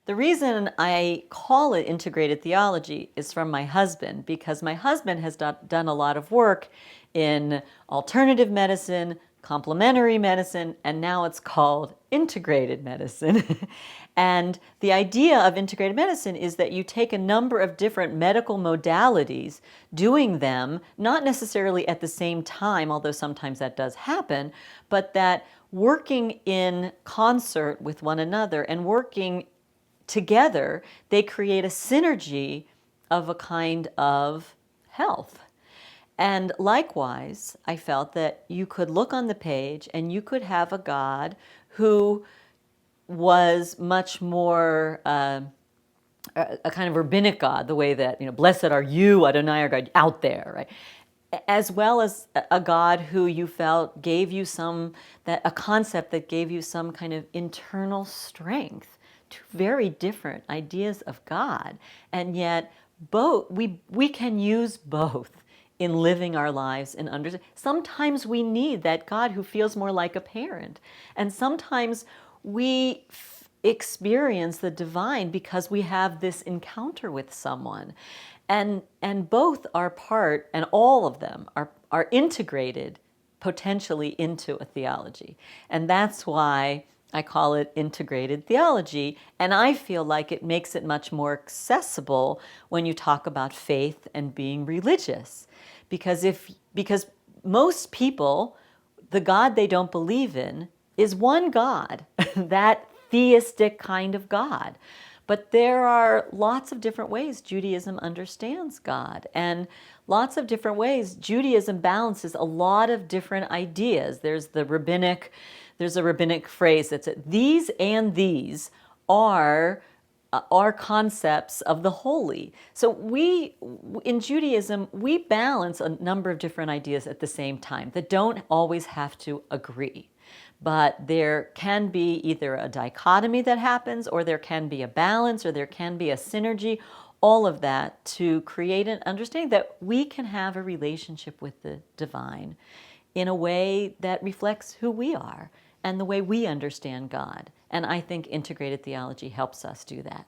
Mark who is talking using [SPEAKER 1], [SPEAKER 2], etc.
[SPEAKER 1] The reason I call it integrated theology is from my husband, because my husband has done a lot of work in alternative medicine, complementary medicine, and now it's called integrated medicine. And the idea of integrated medicine is that you take a number of different medical modalities, doing them not necessarily at the same time, although sometimes that does happen, but that working in concert with one another and working together, they create a synergy of a kind of health. And likewise, I felt that you could look on the page and you could have a God who was much more a kind of rabbinic God, the way that, blessed are you, Adonai, our God, out there, right? As well as a God who you felt gave you a concept that gave you some kind of internal strength. Two very different ideas of God, and yet both we can use both in living our lives and understand. Sometimes we need that God who feels more like a parent, and sometimes we experience the divine because we have this encounter with someone, and both are part, and all of them are integrated potentially into a theology. And that's why I call it integrated theology, and I feel like it makes it much more accessible when you talk about faith and being religious. Because most people, the God they don't believe in is one God, that theistic kind of God. But there are lots of different ways Judaism understands God, and lots of different ways Judaism balances a lot of different ideas. There's a rabbinic phrase that says, these and these are concepts of the holy. So in Judaism, we balance a number of different ideas at the same time that don't always have to agree. But there can be either a dichotomy that happens, or there can be a balance, or there can be a synergy, all of that to create an understanding that we can have a relationship with the divine in a way that reflects who we are and the way we understand God. And I think integrated theology helps us do that.